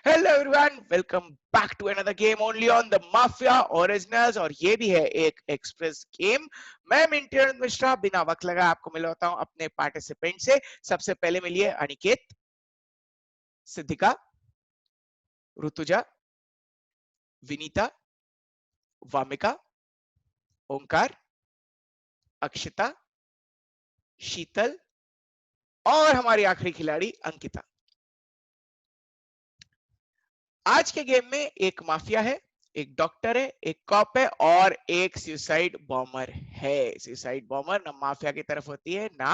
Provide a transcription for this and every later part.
Hello everyone, welcome back to another game only on the mafia originals. और ये भी है एक एक्सप्रेस गेम। मैं मिंटू मिश्रा बिना वक्त लगाए आपको मिलवाता हूं अपने पार्टिसिपेंट से। सबसे पहले मिलिए अनिकेत, सिद्धिका, ऋतुजा, विनीता, वामिका, ओंकार, अक्षिता, शीतल और हमारी आखिरी खिलाड़ी अंकिता। आज के गेम में एक माफिया है, एक डॉक्टर है, एक कॉप है और एक सुसाइड बॉम्बर है। सुसाइड बॉम्बर ना माफिया की तरफ होती है ना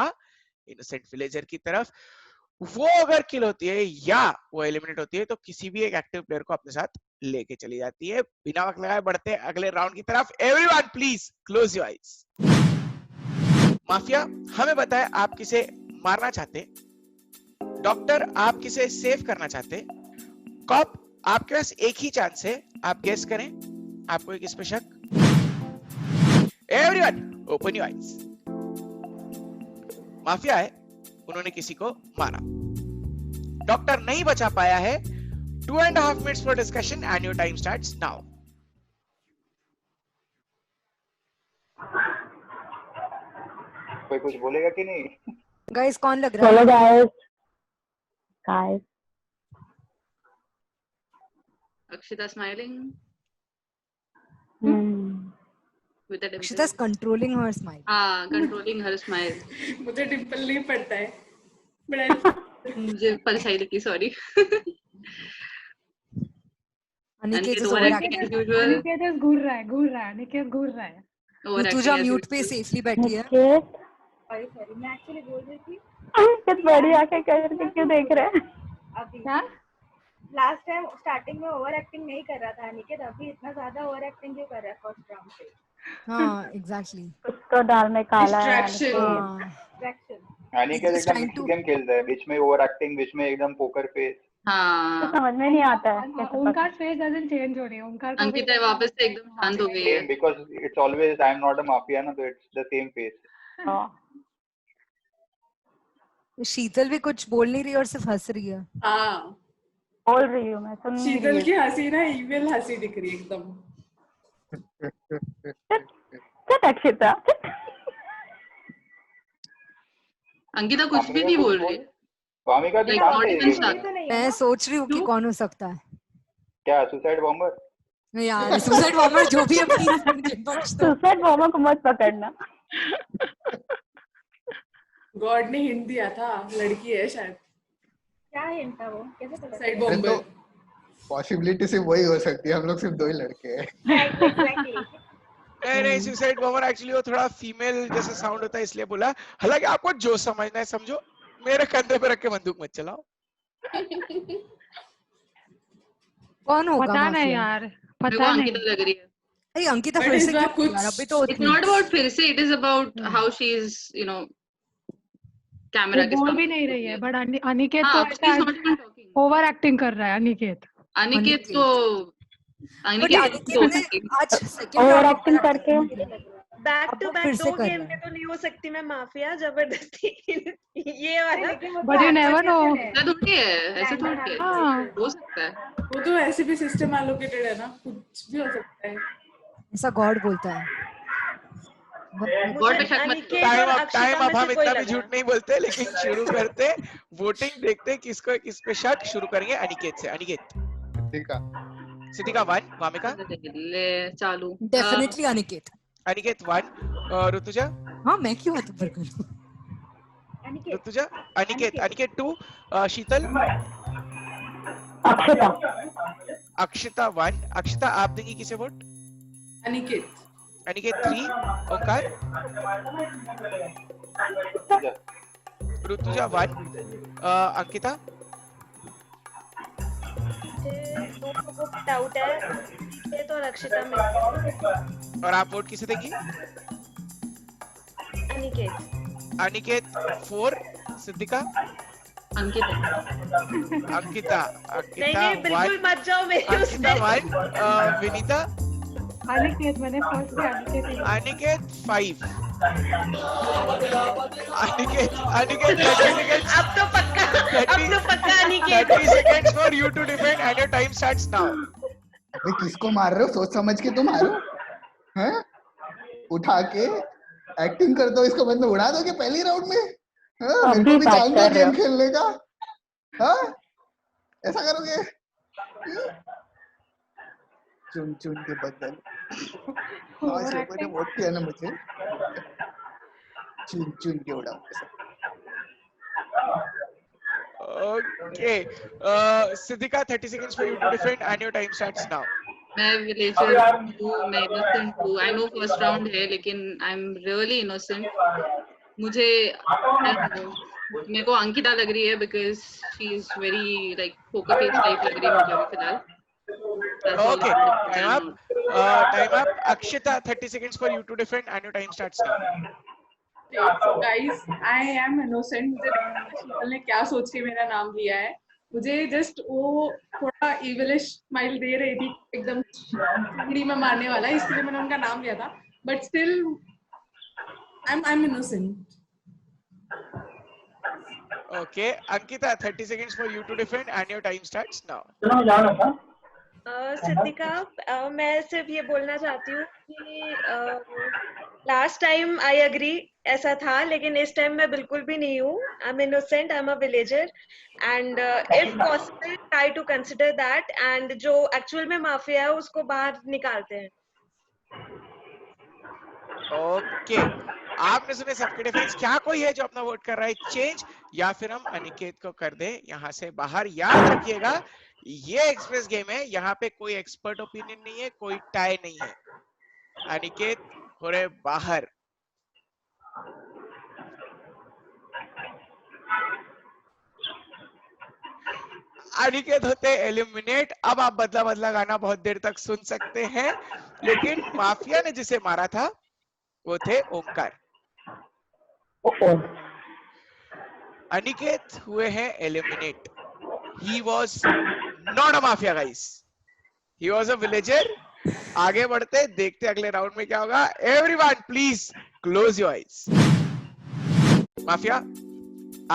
इनोसेंट विलेजर की तरफ। वो अगर किल होती है या वो एलिमिनेट होती है तो किसी भी एक एक्टिव प्लेयर को अपने साथ लेके चली जाती है। बिना वक्त लगाए बढ़ते हैं अगले राउंड की तरफ। Everyone please close your eyes. Mafia हमें बताए आप किसे मारना चाहते, डॉक्टर आप किसे सेव करना चाहते, कॉप आपके पास एक ही चांस है, आप गेस करें आपको किस पे शक। Everyone open your eyes. Mafia है, उन्होंने किसी को मारा, डॉक्टर नहीं बचा पाया है। 2.5 minutes for discussion and your time starts now. कोई कुछ बोलेगा कि नहीं? गाइस कौन लग रहा है? चलो guys Akshita smiling with a dimple. Akshita's controlling her smile. Controlling her smile. मुझे डिंपल नहीं पड़ता है, बट मुझे परछाई लगी, sorry. Aniket is overacting as usual. Aniket घूर रहा है, अनिकेत घूर रहा है। ऋतुजा म्यूट पे सेफली बैठी है। सॉरी, मैं एक्चुअली बोल रही थी किस बड़ी आंखें करके क्यों देख रहे हैं? अभी क्या लास्ट टाइम स्टार्टिंग में ओवर एक्टिंग नहीं कर रहा था अनिकेत, अभी इतना ज्यादा ओवर एक्टिंग क्यों कर रहा है फर्स्ट राउंड पे? हाँ एग्जैक्टली, उसको दाल में काला है। डिस्ट्रैक्शन। अनिकेत एकदम मिक्स गेम खेलता है, बीच में ओवर एक्टिंग, बीच में एकदम पोकर फेस। हाँ, समझ में नहीं आता है। ओंकार फेस डजंट चेंज हो रही है। ओंकार अंकिता वापस से एकदम शांत हो गई है। Because it's always I am not a mafia ना, तो इट्स द सेम फेस। शीतल भी कुछ बोल नहीं रही और सिर्फ हंस रही है। हाँ, बोल रही हूँ मैं, सुन नहीं रही शीतल हूँ। की हंसी ना इविल हंसी दिख रही है एकदम। चल अक्षिता, अंकिता कुछ भी नहीं बोल रही। वामिका भी Like, काम not कर even रही है। shocked. मैं सोच रही हूँ कि कौन हो सकता है क्या सुसाइड बॉम्बर? यार। सुसाइड बॉम्बर जो भी है प्लीज मुझे बख्श दो। सुसाइड बॉम्बर को मत पकड़ना। गॉड ने हिंट दिया था, लड़की है शायद। क्या हिंट था वो? कैसे पता? साइड तो बॉम्बर। पॉसिबिलिटी सिर्फ वही हो सकती है, हम लोग सिर्फ दो ही लड़के हैं। एग्जैक्टली। नहीं, सुसाइड बॉम्बर एक्चुअली वो थोड़ा फीमेल जैसा साउंड होता है इसलिए बोला। हालांकि आपको जो समझना है समझो, मेरे कंधे पे रख के बंदूक मत चलाओ। कौन होगा पता नहीं माफिया? यार, मेरे को पता नहीं। अंकिता लग रही है। अरे अंकिता But फिर इस से बार क्यों कुछ- यार? अभी तो It's not about फिर से, it is about how she is, you know, camera के बोल सामने भी नहीं रही है, बट अनिकेत हाँ, तो she is not even talking. Over acting कर रहा है अनिकेत। अनिकेत तो बट अनिकेत अनिकेत ने आज सेकंड ओवर एक्टिंग करके बैक अब टू वो बैक फिर से दो कर गेम रहा में है। तो नहीं हो सकती मैं माफिया जबरदस्ती। ये वाला बट यू नेवर नो। ऐसा थोड़ी है, ऐसा थोड़ी है, हाँ। हो सकता है। वो तो ऐसे भी सिस्टम एलोकेटेड है ना, कुछ भी हो सकता है। ऐसा गॉड बोलता है। गॉड पे शक मत अनिकेत करो। और टाइम अक्षिता अब में हम से कोई इतना भी लग झूठ रहा नहीं बोलते, लेकिन शुरू करते वोटिंग, देखते हैं किसको किस पे शक। शुरू करेंगे अनिकेत से। अनिकेत, ठीक है, सिद्धिका 1, वामिका ले चालू। डेफिनेटली अनिकेत। अनिकेत 1, ऋतुजा हाँ मैं क्यों हाथ ऊपर करूं? ऋतुजा अनिकेत 2, शीतल, अक्षिता अक्षिता 1। अक्षिता आप देंगी किसे वोट? अनिकेत। अनिकेत 3, ओंकार, ऋतुजा 1, अंकिता, को डाउट है अनिकेत और अक्षिता में। और आप वोट किसे देंगी? अनिकेत। अनिकेत 4, सिद्धिका, अंकिता नहीं बिल्कुल मत जाओ मेरे अंकिता उसमें। 1, विनीता, अनिकेत मैंने फर्स्ट से अनिकेत ही बोला। अनिकेत 5 अनिकेत 30 seconds अब तो पक्का Aniket 30 seconds for you to defend and your time starts now. भाई किसको मार रहे हो? सोच समझ के तो मारो, हैं? उठा के एक्टिंग करते हो, इसको मतलब उड़ा दोगे पहली राउंड में? हाँ, मेरे को भी बात चांस है कर रहे हो। गेम खेलने का। हाँ, ऐसा करोगे? चुन चुन के बदल। आज लोगों ने वोट किया ना मुझे, चुन चुन के उड़ाऊंगा। Okay. Siddhika, 30 seconds for you to defend and your time starts now. मैं विलेजर हूँ, मैं इनोसेंट हूँ। आई नो फर्स्ट राउंड है, लेकिन आई एम रियली इनोसेंट। मुझे मेरे को अंकिता लग रही है because she is very like poker face type लग रही है मुझे अभी फिलहाल। That's all Okay, I time know. up. Time up. Akshita, 30 seconds for you to defend and your time starts now. Guys I am innocent. मुझे शीतल ने क्या सोच के मेरा नाम लिया है, मुझे जस्ट वो थोड़ा इविलिश स्माइल दे रही थी, एकदम चिंगड़ी में मारने वाला, इसलिए मैंने उनका नाम लिया था, but still I am innocent. Okay, Ankita, 30 seconds for you to defend and your time starts now. Siddhika, मैं सिर्फ ये बोलना चाहती हूँ कि लास्ट टाइम आई एग्री ऐसा था, लेकिन इस टाइम मैं बिल्कुल भी नहीं हूँ। I am innocent, I am a villager and if possible try to consider that, and जो एक्चुअल में माफिया है उसको बाहर निकालते हैं। ओके, आपने सुने सबके डिफेंस। क्या कोई है जो अपना वोट कर रहा है चेंज, या फिर हम अनिकेत को कर दें यहाँ से बाहर? याद रखिएगा, ये एक्सप्रेस गेम है, यहाँ पे कोई एक्सपर्ट ओपिनियन नहीं है, कोई टाई नहीं है। अनिकेत हो रहे बाहर। अनिकेत होते एलिमिनेट। अब आप बदला बदला गाना बहुत देर तक सुन सकते हैं, लेकिन माफिया ने जिसे मारा था वो थे ओंकार। अनिकेत हुए हैं eliminate. He was not a mafia, guys. He was a villager. आगे बढ़ते देखते अगले राउंड में क्या होगा। Everyone, please close your eyes. Mafia,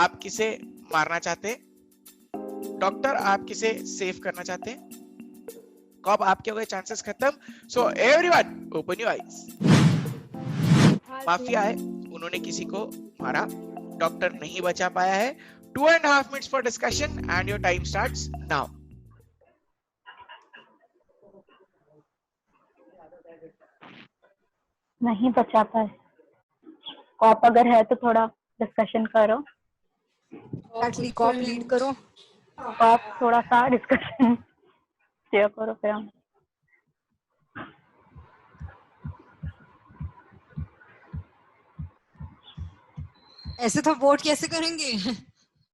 आप किसे मारना चाहते हैं? डॉक्टर, आप किसे सेव करना चाहते हैं? कब आपके हो गए चांसेस खत्म। So everyone, open your eyes. Mafia है, उन्होंने किसी को मारा, डॉक्टर नहीं बचा पाया है। 2.5 minutes for discussion and your time starts now. नहीं बचा पाए। कॉप अगर है तो थोड़ा डिस्कशन करो। एक्चुअली कॉप लीड करो। कॉप थोड़ा सा डिस्कशन शेयर करो फिर हम। ऐसे तो वोट कैसे करेंगे?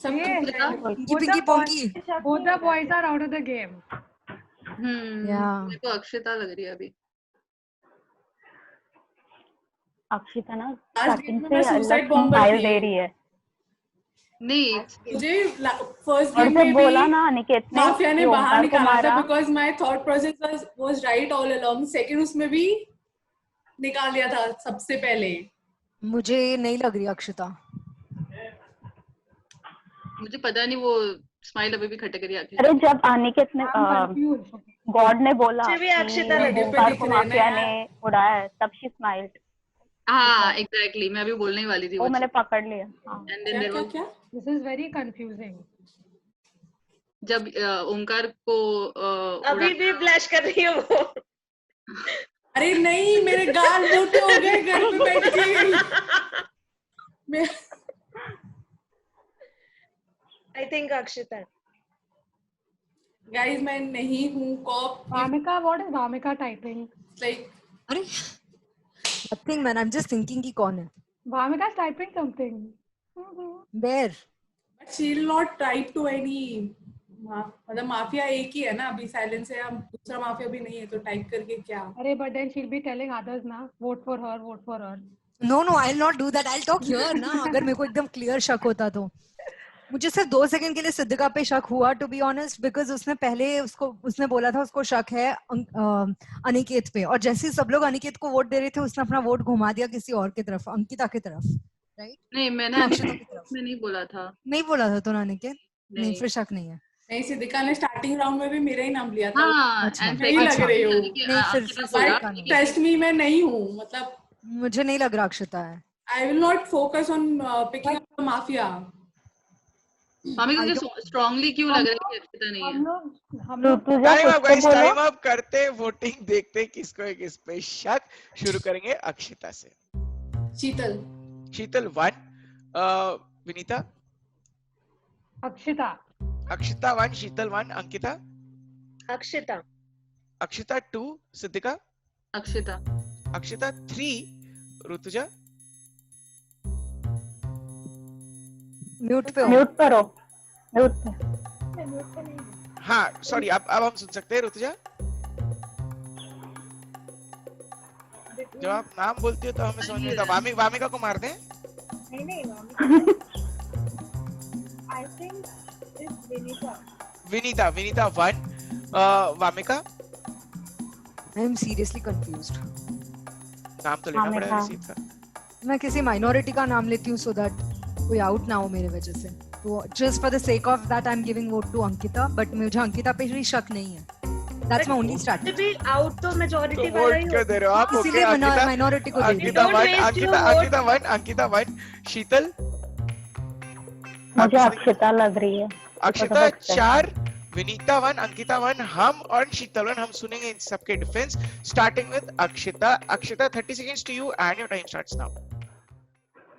पिंकी पोंकी। Both the boys are out of the game. मेरे को अक्षिता लग रही है अभी। अक्षिता ना Last स्टार्टिंग game में से मैं suicide अलग bomber स्माइल थी। दे रही है। नहीं, मुझे फर्स्ट और गेम जब में बोला भी ना अनिकेत ने माफिया ने कि बाहर ओंकार को निकाला था, मारा, because my thought process was right all along. Second उसमें भी निकाल लिया था सबसे पहले। मुझे नहीं लग रही अक्षिता। मुझे पता नहीं, वो स्माइल अभी भी खटक रही आती है। अरे जब अनिकेत ने गॉड ने बोला मुझे भी अक्षिता कि लगी। ओंकार को माफिया ने उड़ाया है, तब शी स्माइल्ड। हाँ, एग्जैक्टली, मैं अभी बोलने ही वाली थी वो मैंने पकड़ लिया। हाँ। एंड देन देयर वाज क्या This is very confusing. जब ओंकार को अभी भी ब्लश कर रही हूँ वो। अरे नहीं, मेरे गाल मोटे हो गए घर पे बैठ के। मैं आई थिंक अक्षिता। गाइस मैं नहीं हूँ cop. Bhamika, what is Bhamika typing? Like अरे nothing man, I am just thinking कि कौन है। Bhamika is typing something. Where? But she will not type to any. मतलब माफिया एक ही है ना, अभी साइलेंस है, हम दूसरा माफिया भी नहीं है, तो टाइप करके क्या। अरे but then she'll be telling others ना, vote for her, vote for her. No no, I will not do that. I will talk here ना, अगर मेरे को एकदम क्लियर शक होता तो। मुझे सिर्फ 2 सेकंड के लिए सिद्धिका पे शक हुआ टू बी ऑनेस्ट, बिकॉज उसने पहले उसने बोला था उसको शक है अनिकेत पे, और जैसे ही सब लोग अनिकेत को वोट दे रहे थे उसने अपना वोट घुमा दिया किसी और की तरफ, अंकिता की तरफ, राइट? नहीं, मैंने अक्षता की तरफ में नहीं बोला था। नहीं बोला था तो अनिकेत? नहीं, फिर शक नहीं है। नहीं, सिद्धिका ने स्टार्टिंग राउंड में भी मेरा ही नाम लिया था। हाँ, अच्छा, नहीं लग रही हूँ। नहीं, फिर सिद्धिका नहीं। टेस्ट में मैं नहीं हूँ, मतलब मुझे नहीं लग रहा अक्षता है। I will not focus on picking up the mafia. हमें क्योंकि स्ट्रांगली क्यों लग रहा है कि अक्षता नहीं है? हम लोग time up guys, time up करते वोटिंग, देखते किसको है किस पे शक। शुरू करेंगे अक्षिता से। शीतल 1, विनीता अक्षिता 1, शीतल 1, अंकिता अक्षिता 2, सिद्धिका अक्षिता 3, ऋतुजा म्यूट पे म्यूट हाँ सॉरी, अब हम सुन सकते हैं ऋतुजा। जब आप नाम बोलती हो तो हमें समझ नहीं आता। वामिका को मार दें? नहीं I think it's Vinita 1, Wamiqa I am seriously confused. नाम तो लेना पड़ेगा किसी का। मैं किसी माइनॉरिटी का नाम लेती हूँ सो दैट कोई आउट ना हो मेरे वजह से, तो just for the sake of that I am giving vote to Ankita, but मुझे अंकिता पे भी शक नहीं है। That's my only strategy. भी आउट तो मेजॉरिटी तो वोट क्यों दे रहे हो आप? इसीलिए माइनॉरिटी को दे रही अंकिता 1, शीतल मुझे अक्षिता लग रही है। अक्षिता 4, विनीता 1, अंकिता 1, हम और शीतल 1। हम सुनेंगे इन सबके defence, starting with Akshita 30 seconds to you and your time starts now.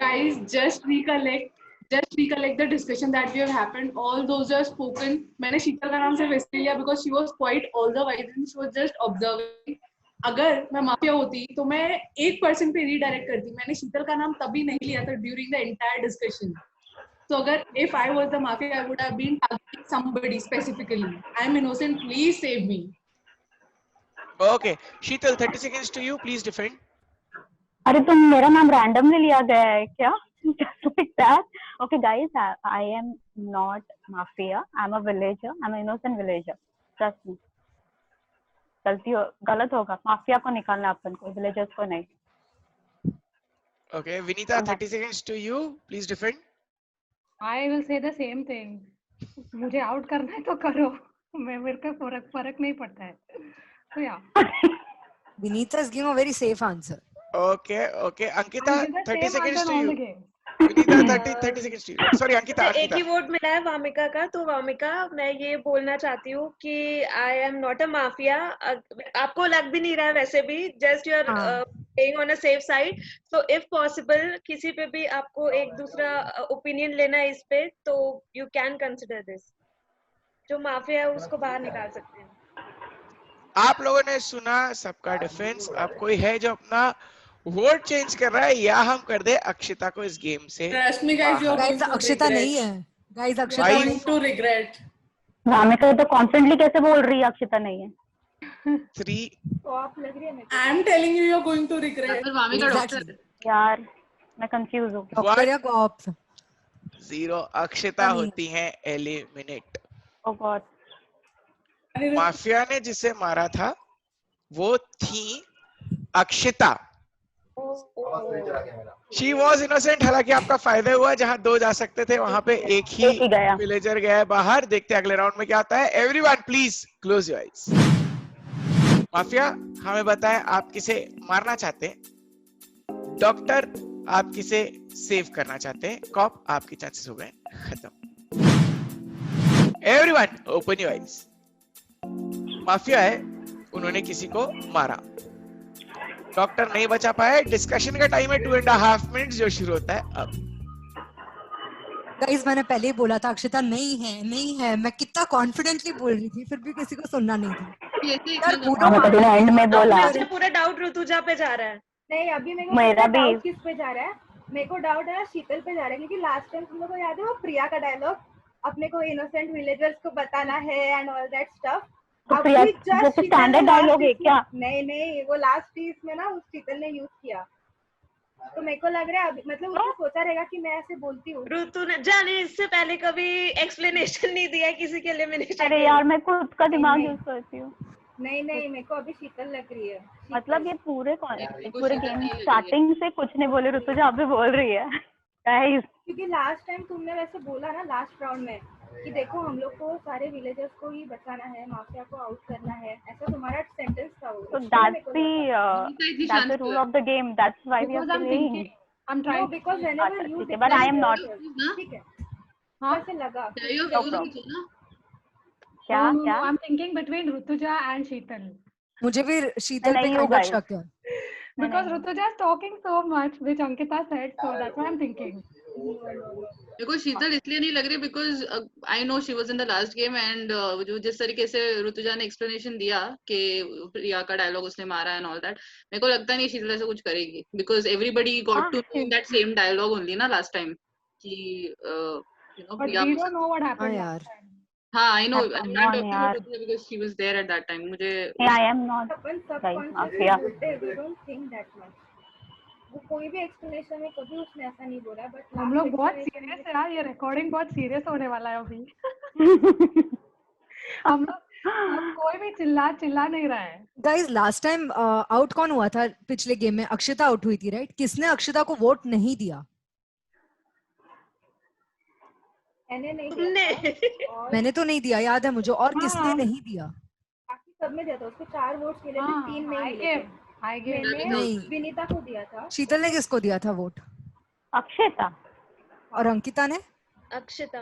guys, just recollect the discussion that we have happened. All those are spoken. मैंने शीतल का नाम सिर्फ इसलिए लिया because she was quiet all the while and she was just observing. अगर मैं mafia होती तो मैं एक पर्सन पे रीडायरेक्ट करती। मैंने शीतल का नाम तभी नहीं लिया था during the entire discussion. So अगर if I was the mafia, I would have been targeting somebody specifically. I am innocent. Please save me. Okay, Sheetal, 30 seconds to you. Please defend. अरे तुम मेरा नाम रैंडमली लिया गया है क्या? Just like that. Okay, guys, I am not mafia. I'm a villager. I'm an innocent villager. Trust me. गलत होगा। माफिया को निकालना अपन को, विलेजर्स को नहीं। Okay, Vinita, 30 seconds to you. Please defend. I will say the same thing. मुझे out करना है तो करो, मेरे को फर्क नहीं पड़ता है। तो या Vinita is giving a very safe answer. Okay, Ankita, 30 seconds to you. Vinita, 30 seconds to you. Sorry, Ankita. एक ही वोट मिला है वामिका का, तो वामिका मैं ये बोलना चाहती हूँ कि I am not a mafia. आपको लग भी नहीं रहा है वैसे भी, just you are playing on a safe side. So if possible, किसी पे भी आपको एक दूसरा ओपिनियन लेना है इस पे, तो you can consider this. जो माफिया है उसको बाहर निकाल सकते हैं। आप लोगों ने सुना सबका डिफेंस। अब कोई है जो अपना वोट चेंज कर रहा है, या हम कर दे अक्षिता को इस गेम से? Trust me, guys, you are going to Akshita regret. नहीं है गाइस, अक्षिता Why? नहीं। To regret. वामिका तो कॉन्फिडेंटली कैसे बोल रही है अक्षिता नहीं है? 3 तो आप लग रही है मेरे को। I am telling you, you are going to regret. फिर वामिका डॉक्टर यार मैं कंफ्यूज हूँ। डॉक्टर या कॉप्स? 0 अक्षिता होती है एलिमिनेट। ओह गॉड। माफिया ने जिसे मारा था वो थी अक्षिता। She was innocent. हालांकि आपका फायदा हुआ, जहां 2 जा सकते थे वहां पे एक ही विलेजर गया है बाहर। देखते हैं अगले राउंड में क्या होता है। Everyone please close your eyes. Mafia हमें बताएं, आप किसे मारना चाहते हैं? डॉक्टर आप किसे सेव करना चाहते हैं? कॉप आपके चांसेस हो गए खत्म। Everyone open your eyes. Mafia है, उन्होंने किसी को मारा, डॉक्टर नहीं बचा पाया। डिस्कशन का टाइम है 2.5 मिनट्स जो शुरू होता है अब। गाइस मैंने पहले ही बोला था अक्षिता नहीं है। मैं कितना कॉन्फिडेंटली बोल रही थी, फिर भी किसी को सुनना नहीं था। यार एंड में बोला पूरा डाउट ऋतुजा पे जा रहा है। नहीं अभी मेरा भी डाउट किस पे जा रहा है? मेरे को डाउट है शीतल पे जा रहा है, क्योंकि लास्ट टाइम तुम लोगों को याद है वो प्रिया का डायलॉग, अपने को इनोसेंट विलेजर्स को बताना है एंड ऑल दैट स्टफ। तो प्रिया स्टैंडर्ड डायलॉग है क्या? नहीं वो लास्ट पीस में ना उस शीतल ने यूज किया। तो मेरे को लग रहा है अभी मतलब उसने सोचा रहेगा कि मैं ऐसे बोलती हूँ। ऋतुजा ने इससे पहले कभी एक्सप्लेनेशन नहीं दिया किसी के एलिमिनेशन। अरे यार मैं खुद का दिमाग यूज करती हूँ। नहीं मेरे को अभी शीतल लग रही है। मतलब ये पूरे शीतल गेम नहीं लग रही है। स्टार्टिंग से कुछ नहीं बोले, ऋतुजा अभी बोल रही है गाइस। क्योंकि लास्ट टाइम तुमने वैसे बोला ना लास्ट राउंड में कि देखो हम लोग को सारे विलेजर्स को ही बचाना है, माफिया को आउट करना है, ऐसा तुम्हारा सेंटेंस था वो। So that's the rule of the game. That's why we are playing. I'm trying. No, because whenever you but I am not. ठीक है। हाँ ऐसे लगा। क्या I'm thinking between Rutuja and Sheetal. मुझे भी शीतल पे kind of शक है। Because Rutuja is talking so much, which Ankita said, so that's what I'm thinking. देखो शीतल इसलिए नहीं लग रही because I know she was in the last game and जो जिस तरीके से ऋतुजा ने एक्सप्लेनेशन दिया कि प्रिया का डायलॉग उसने मारा एंड ऑल दैट, मेरे को लगता नहीं शीतल ऐसा कुछ करेगी because everybody got to know that same dialogue only ना लास्ट टाइम कि you know Priya. But we don't know what happened last time. हाँ I know I am not talking about Rutuja because she was there at that time. मुझे I am not mafia. We don't think that much. वो कोई भी explanation में कभी उसने ऐसा नहीं बोला। बट हम लोग बहुत सीरियस है यार, ये रिकॉर्डिंग बहुत सीरियस होने वाला है अभी। हम लोग कोई भी चिल्ला नहीं रहा है। गाइस लास्ट टाइम आउट कौन हुआ था पिछले गेम में? अक्षिता आउट हुई थी राइट? किसने अक्षिता को वोट नहीं दिया? मैंने तो नहीं दिया, याद है मुझे। और किसने नहीं दिया? बाकी सब में दिया था उसको। 4 वोट्स मिले थे, 3 नहीं मिले थे। नहीं, विनीता को दिया था। शीतल ने किसको दिया था वोट? अक्षिता। और अंकिता ने? अक्षिता।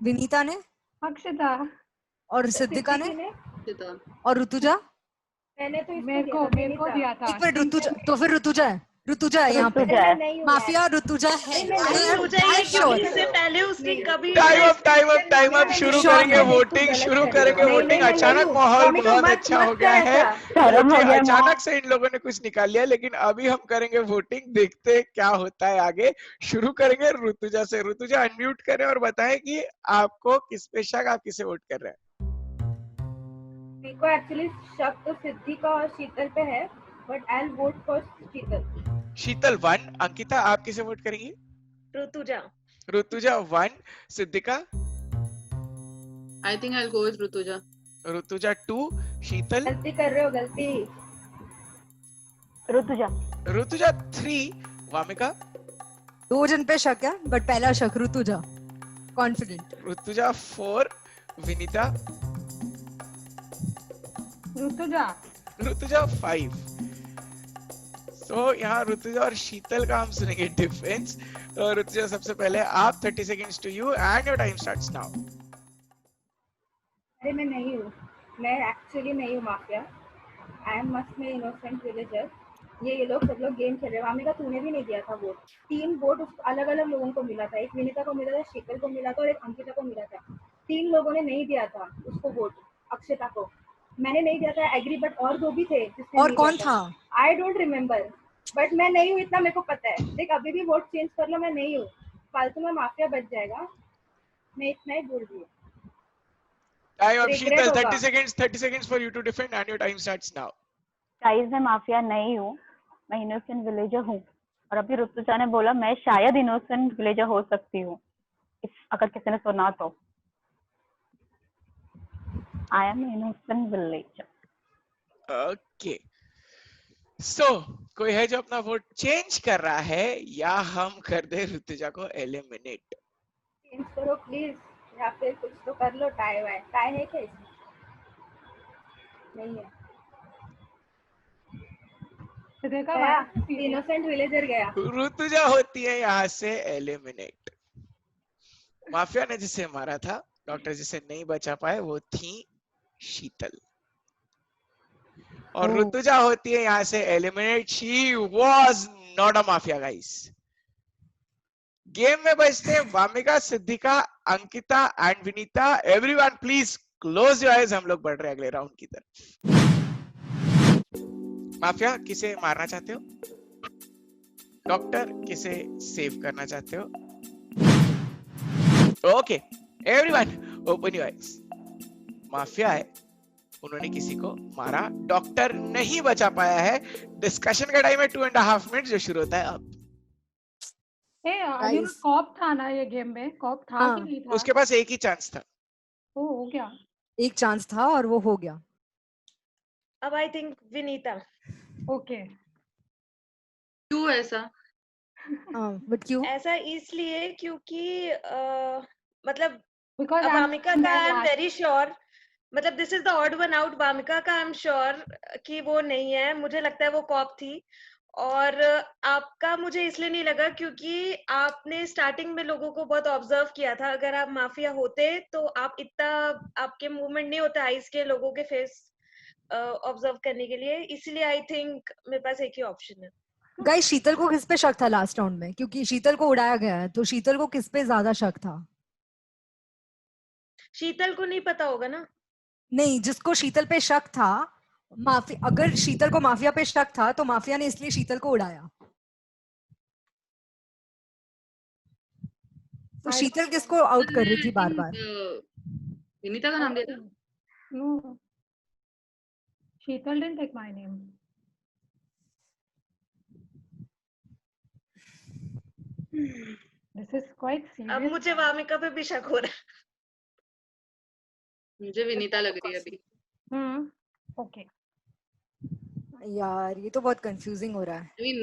विनीता ने? अक्षिता। और सिद्धिका ने? और ऋतुजा? मैंने तो मेरे को दिया था। एक मिनट, ऋतुजा तो फिर ऋतुजा है यहाँ पे। माफिया ऋतुजा है। पहले उसने कभी टाइम अप शुरू करेंगे वोटिंग। अचानक माहौल बहुत अच्छा हो गया है क्योंकि अचानक से इन लोगों ने कुछ निकाल लिया, लेकिन अभी हम करेंगे वोटिंग। देखते हैं क्या होता है आगे। शुरू करेंगे ऋतुजा से। ऋतुजा अनम्यूट करें और बताएं कि आपको किस पे शक, आप किसे वोट कर रहे हैं? मेरे को एक्चुअली शक तो सिद्धिका और शीतल पे है, but I will vote for Sheetal. Sheetal 1। Ankita आप किसे वोट करेंगी? Rutuja 1। Siddhika? I think I will go with Rutuja 2। Sheetal? गलती कर रहे हो, गलती। ऋतुजा 3। वामिका? 2 जन पे शक है, बट पहला शक ऋतुजा, कॉन्फिडेंट। ऋतुजा 4। विनीता? ऋतुजा 5। तो यहाँ ऋतुजा और शीतल का हम सुनेंगे डिफरेंस। तो ऋतुजा सबसे पहले आप, 30 seconds to you and your time starts now. अरे मैं नहीं हूँ, मैं एक्चुअली नहीं हूँ माफिया। आई एम मस्ट में इनोसेंट विलेजर। ये लोग सब लोग गेम खेल रहे हैं। वामिका तूने भी नहीं दिया था वोट। 3 वोट अलग अलग लोगों को मिला था। एक विनीता को मिला था, शीतल को मिला था और एक अंकिता को मिला था। 3 लोगों ने नहीं दिया था उसको वोट। अक्षिता को मैंने नहीं दिया था, एग्री, बट और 2 भी थे जिसने। और कौन था? आई डोंट रिमेम्बर, बट मैं नहीं हूँ इतना मेरे को पता है। देख अभी भी वोट चेंज कर लो, मैं नहीं हूँ। फालतू में माफिया बच जाएगा, मैं इतना ही बोल रही हूँ। Time up, Sheetal. 30 seconds for you to defend and your time starts now. Guys मैं माफिया नहीं हूँ, मैं इनोसेंट विलेजर हूँ। और अभी ऋतुजा ने बोला मैं शायद इनोसेंट विलेजर हो सकती हूँ, अगर किसी ने सुना तो। I am innocent villager. Okay, so कोई है जो अपना वोट चेंज कर रहा है या हम कर दे ऋतुजा को एलिमिनेट? चेंज करो प्लीज, या फिर कुछ तो कर लो। टाई है क्या इसमें? नहीं है। इनोसेंट विलेजर गया। ऋतुजा होती है यहाँ से एलिमिनेट। माफिया ने जिसे मारा था, डॉक्टर जिसे नहीं बचा पाए, वो थी शीतल। और ऋतुजा होती है यहाँ से eliminate. She was not a mafia guys. Game में बचते हैं Wamiqa, Siddhika, Ankita and Vinita. Everyone please close your eyes, हम लोग बढ़ रहे हैं अगले राउंड की तरफ। माफिया किसे मारना चाहते हो? डॉक्टर किसे सेव करना चाहते हो? Okay everyone open your eyes. Mafia है, उन्होंने किसी को मारा, डॉक्टर नहीं बचा पाया है। डिस्कशन का टाइम है 2.5 मिनट जो शुरू होता है अब। Guys, कॉप था ना ये गेम में? कॉप था हाँ, कि नहीं था? उसके पास एक ही चांस था। ओ, हो गया। एक चांस था और वो हो गया। अब आई थिंक विनीता। ओके। क्यों ऐसा? बट क्यों? ऐसा इसलिए क्योंकि मतलब Because अब I'm वामिका का आई एम वेरी श्योर, मतलब this is the odd one out. Wamiqa का आई एम श्योर कि वो नहीं है, मुझे लगता है वो कॉप थी। और आपका मुझे इसलिए नहीं लगा क्योंकि आपने स्टार्टिंग में लोगों को बहुत ऑब्जर्व किया था। अगर आप माफिया होते तो आप इतना, आपके मूवमेंट नहीं होता आइस के लोगों के फेस ऑब्जर्व करने के लिए, इसलिए आई थिंक मेरे पास एक ही ऑप्शन है। गाइस, शीतल को किस पे शक था लास्ट राउंड में? क्योंकि शीतल को उड़ाया गया है, तो शीतल को किस पे ज्यादा शक था? शीतल को नहीं पता होगा ना। नहीं, जिसको शीतल पे शक था, अगर शीतल को माफिया पे शक था तो माफिया ने इसलिए शीतल को उड़ाया। तो शीतल किसको आउट कर रही थी बार बार? विनीता का नाम लिया था। No, Sheetal didn't take my name. This is quite serious. अब मुझे वामिका पे भी शक हो रहा है। मुझे विनीता लग रही है अभी। Okay. यार, ये तो बहुत कंफ्यूजिंग हो रहा है। I mean,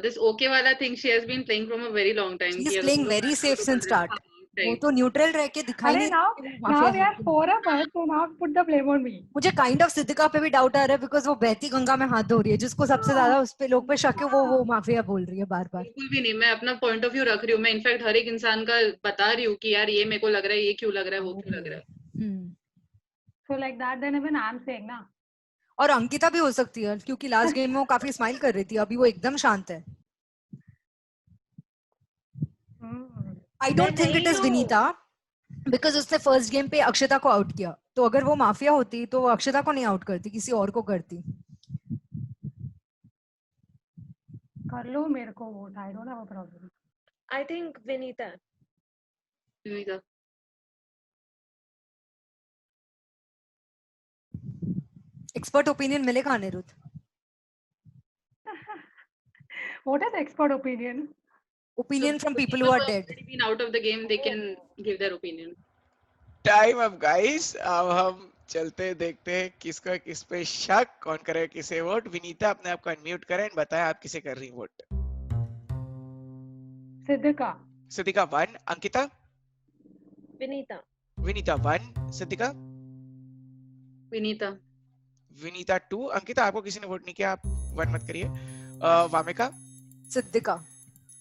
this okay वाला thing she has been playing from a very long time. She is playing very safe since start. वो तो न्यूट्रल रह के दिखाई नहीं now we are 4 of us, so now put the blame on me. मुझे kind of Siddhika पे भी doubt आ रहा है, बिकॉज वो बहती गंगा में हाथ धो रही है। जिसको सबसे ज्यादा उस पे लोग पे शक है वो माफिया बोल रही है बार बार। बिल्कुल भी नहीं, मैं अपना पॉइंट ऑफ व्यू रख रही हूँ। मैं इनफैक्ट हर एक इंसान का बता रही हूँ कि यार ये मेरे को लग रहा है, ये क्यों लग रहा है, वो क्यों लग रहा है। So like that, then even I'm saying ना। और अंकिता भी हो सकती है, क्योंकि लास्ट गेम में वो काफी स्माइल कर रही थी, अभी वो एकदम शांत है। I don't think it is Vinita, because उसने फर्स्ट गेम पे अक्षता को आउट किया। तो अगर वो माफिया होती तो वो अक्षता को नहीं आउट करती, किसी और को करती। कर लो मेरे को vote, I don't have a problem. I think Vinita. Vinita. Expert opinion मिलेगा Anirudh? What is expert opinion? Opinion from people who are dead. Been out of the game, they can give their opinion. Time up guys, अब हम चलते देखते हैं किसका किस पे शक, कौन करेगा किसे वोट। विनीता अपने आप को अनम्यूट करें, बताएं आप किसे कर रही वोट। सिद्धिका। सिद्धिका 1, अंकिता। विनीता। विनीता 1, सिद्धिका। विनीता। विनीता 2, अंकिता आपको किसी ने वोट नहीं किया, आप 1 मत करिए। वामिका। सिद्धिका।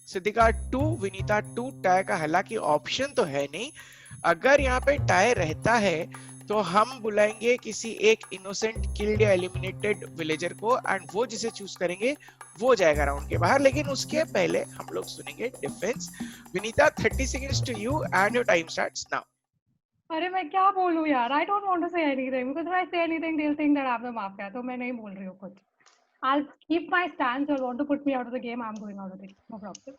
सिद्धिका 2, विनीता 2। टाई का हालांकि ऑप्शन तो है नहीं, अगर यहाँ पे टाई रहता है तो हम बुलाएंगे किसी एक इनोसेंट किल्ड या एलिमिनेटेड विलेजर को, एंड वो जिसे चूज करेंगे वो जाएगा राउंड के बाहर। लेकिन उसके पहले हम लोग सुनेंगे defence. Vinita 30 seconds to you and your time starts now. अरे मैं क्या बोलूं यार, I don't want to say anything because if I say anything they'll think that I'm the mafia, तो मैं नहीं बोल रही हूँ कुछ। I'll keep my stance. You'll want to put me out of the game, I'm going out of it, no problem.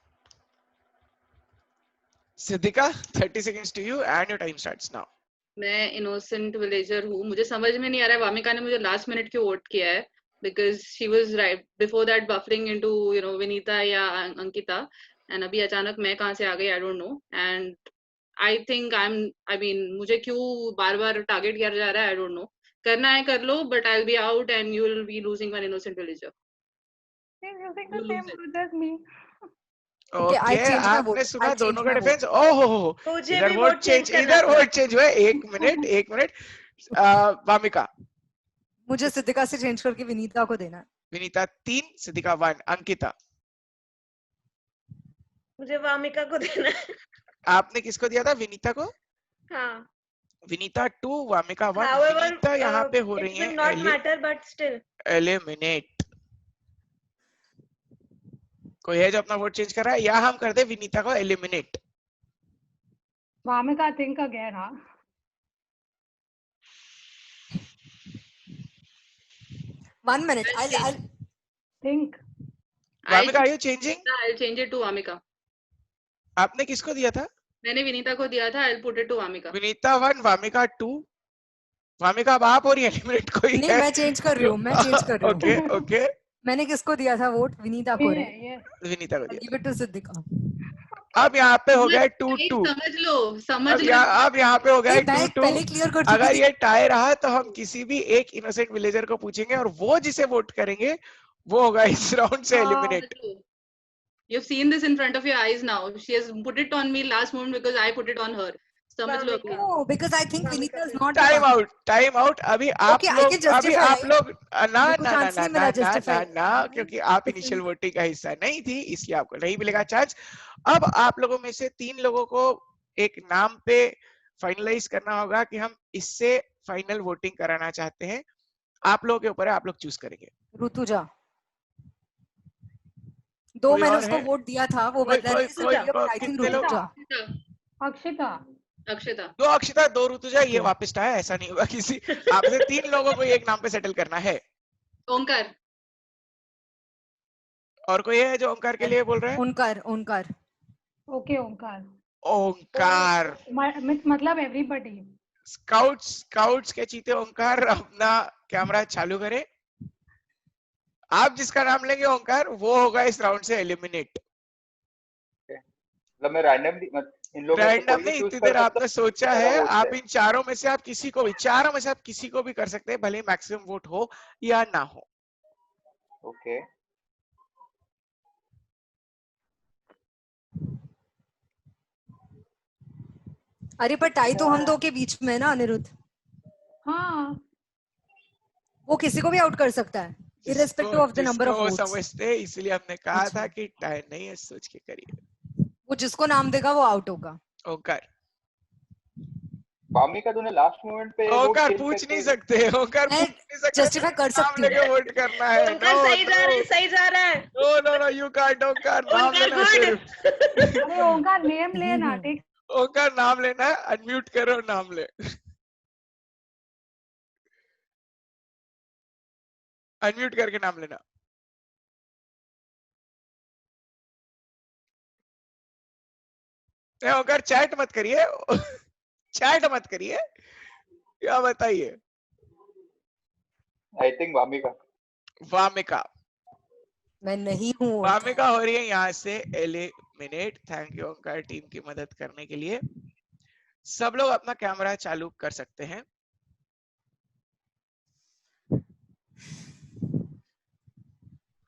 Siddhika 30 seconds to you and your time starts now. मैं innocent villager हूँ, मुझे समझ में नहीं आ रहा है वामिका ने मुझे लास्ट मिनट क्यों वोट किया है, because she was right before that buffering into you know Vinita या अंकिता, एंड अभी अचानक मैं कहाँ से आ गई, I don't know. And I think I mean मुझे क्यों बार बार टारगेट किया जा रहा है, आई डोंट नो। करना है कर लो, but I will be out and you will be losing one innocent villager. He's using the same word as me. Okay, आपने सुना दोनों का डिफेंस। ओहो, इधर वोट चेंज, इधर वोट चेंज हुआ। एक मिनट वामिका। मुझे सिद्धिका से चेंज करके विनीता को देना है। विनीता 3, सिद्धिका 1, अंकिता। मुझे वामिका को देना है। आपने किसको दिया था? विनीता को। हाँ। विनीता 2, वामिका 1। विनीता यहाँ पे हो रही है not matter but still eliminate. कोई है जो अपना वोट चेंज कर रहा है, या हम कर दे विनीता को eliminate? Wamiqa think again, huh? One minute, I'll think. Wamiqa, are you changing? I'll change it to Wamiqa. आपने किसको दिया था? मैंने विनीता को दिया था, I'll put it to Wamiqa. Vinita 1, Wamiqa 2। Wamiqa अब आप हो रही है एलिमिनेट, कोई नहीं, मैं चेंज कर रही हूँ, ओके। मैंने किसको दिया था वोट? विनीता को। विनीता को दिया। Give it to Siddhika. अब यहाँ पे हो गया 2-2। समझ लो समझ अब लो। यहाँ पे हो गया मैं पहले 2-2। क्लियर कर चुकी अगर थी। ये टाई रहा तो हम किसी भी एक इनोसेंट विलेजर को पूछेंगे और वो जिसे वोट करेंगे वो होगा इस राउंड से eliminate. You've seen this in front of your eyes now. She has put it on me last moment because I put it on her. समझ लो अभी। No, because I think Vinita is not. Time out, time out. अभी आप Okay, I लोग, can अभी justify, आप right? लोग ना मेरे को ना ना chance ना नहीं ना मिला ना justify। ना, क्योंकि आप इनिशियल वोटिंग का हिस्सा नहीं थी इसलिए आपको नहीं मिलेगा चांस। अब आप लोगों में से 3 लोगों को एक नाम पे फाइनलाइज करना होगा कि हम इससे फाइनल वोटिंग कराना चाहते हैं। आप लोगों के ऊपर है, आप लोग चूज करेंगे। ऋतुजा। 2 कोई मैंने और उसको है? वोट दिया था, वो कोई बदला कोई नहीं, कोई but I think कितने लोग? ऋतुजा। अक्षिता। अक्षिता। 2 अक्षिता 2 ऋतुजा, ये वापस आया, ऐसा नहीं होगा किसी आप से 3 लोगों को एक नाम पे सेटल करना है। ओंकार। और कोई है जो ओंकार के लिए बोल रहा है? ओंकार, ओंकार। ओके ओंकार। ओंकार। मतलब एवरीबॉडी। स्काउट्स के चीते ओंकार अपना कैमरा चालू करे। आप जिसका नाम लेंगे ओंकार वो होगा इस राउंड से एलिमिनेट। मतलब मैं रैंडमली इन लोगों में से रैंडम कोई भी नहीं, चूज इतनी कर देर सकता आपने सोचा हूँ? है, मेरा vote आप इन चारों में से आप किसी को भी, चारों में से आप किसी को भी कर सकते हैं, भले ही मैक्सिमम वोट हो या ना हो। ओके। अरे पर टाई तो हम 2 के बीच में है ना अनिरुद्ध। हाँ। वो किसी को भी आउट कर सकता है irrespective of the number of जिसको वो votes। समझते, इसलिए हमने कहा था कि टाई नहीं है, सोच के करिए। वो जिसको नाम देगा वो आउट होगा। ओंकार। वामिका तूने लास्ट मोमेंट पे ओंकार पूछ नहीं सकते, ओंकार पूछ नहीं सकते, जस्टिफाई कर नाम सकती हूँ। लेके वोट करना है। ओंकार सही जा रहा है, सही जा रहा है। No no no, you can't. Omkar नाम ओंकार लेना है सिर्फ। अरे ओंकार नेम लेना, ठीक। ओंकार नाम लेना है, अनम्यूट करो, नाम ले। अनम्यूट करके नाम लेना। ओंकार चैट मत करिए, चैट मत करिए, क्या बताइए? I think Vamika. वामिका। मैं नहीं हूँ। वामिका हो रही है यहाँ से eliminate. Thank you Omkar team की मदद करने के लिए। सब लोग अपना कैमरा चालू कर सकते हैं।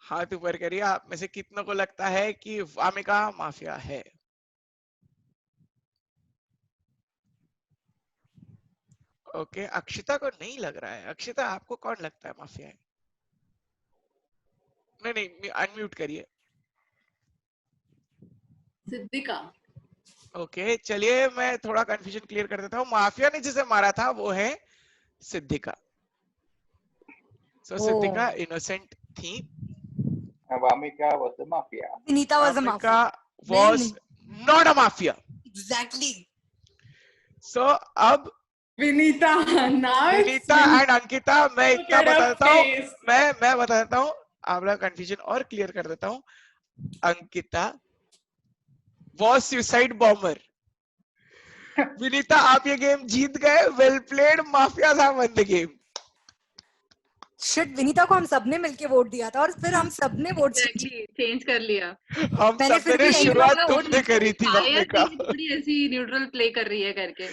हाथ ऊपर करिए, आप में से कितनों को लगता है कि वामिका माफिया है? ओके, अक्षिता को नहीं लग रहा है। अक्षिता आपको कौन लगता है माफिया है? नहीं, अनम्यूट करिए। सिद्धिका। ओके चलिए, मैं थोड़ा कंफ्यूजन क्लियर कर देता हूँ। माफिया ने जिसे मारा था वो है सिद्धिका। सिद्धिका इनोसेंट थी। Wamiqa was the mafia. Vinita was a mafia. was not a mafia. Exactly. So अब विनीता एंड अंकिता, मैं इतना बता देता हूँ, मैं बता देता हूँ, आप लोग कंफ्यूजन और क्लियर कर देता हूँ। Ankita was suicide bomber. Vinita आप ये गेम जीत गए, वेल प्लेड, माफिया था one the game. Shit, Vinita को हम सबने मिलके वोट दिया था और फिर हम सबने वोट चेंज कर लिया। हम सबने शुरुआत तुमने करी थी वामिका। थोड़ी ऐसी न्यूट्रल प्ले कर रही है करके।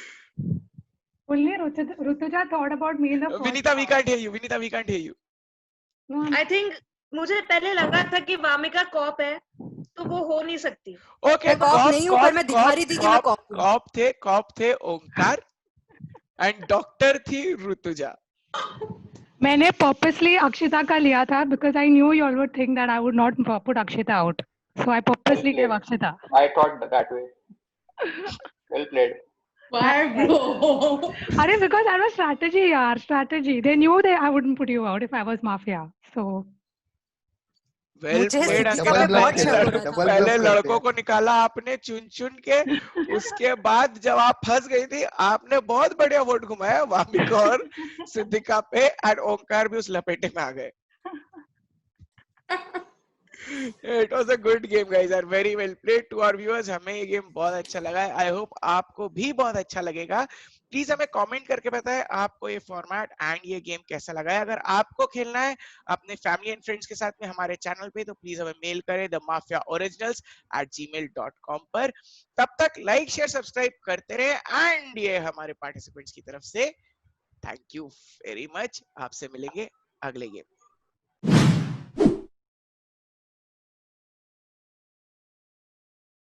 Only Rutuja thought about me in the first. Vinita, we can't hear you. Vinita, we can't hear you. I think मुझे पहले लगा था कि वामिका कॉप है, तो वो हो नहीं सकती। Okay, कॉप नहीं हूँ, पर मैं दिखा रही थी कि मैं कॉप हूँ। कॉप थे ओंकार एंड डॉक्टर थी ऋतुजा। मैंने purposely अक्षिता का लिया था because I knew you all would think that I would not put Akshita out, so I purposely gave Akshita. I thought that way. Well played. Why, bro? अरे because I was strategy यार, strategy. They knew that I wouldn't put you out if I was mafia, so. Well played Ankita. पहले लड़कों को निकाला आपने चुन चुन के, उसके बाद जब आप फंस गई थी आपने बहुत बढ़िया वोट घुमाया वामिका और सिद्धिका पे, एंड ओंकार भी उस लपेटे में आ गए। It was a good game guys, are very well played to our viewers। हमें ये गेम बहुत अच्छा लगा है, आई होप आपको भी बहुत अच्छा लगेगा। प्लीज हमें कमेंट करके बताएं आपको ये फॉर्मेट एंड ये गेम कैसा लगा है। अगर आपको खेलना है अपने फैमिली एंड फ्रेंड्स के साथ में हमारे चैनल पे तो प्लीज हमें मेल करें themafiaoriginals@gmail.com पर। तब तक लाइक शेयर सब्सक्राइब करते रहे एंड ये हमारे पार्टिसिपेंट्स की तरफ से थैंक यू वेरी मच। आपसे मिलेंगे अगले गेम।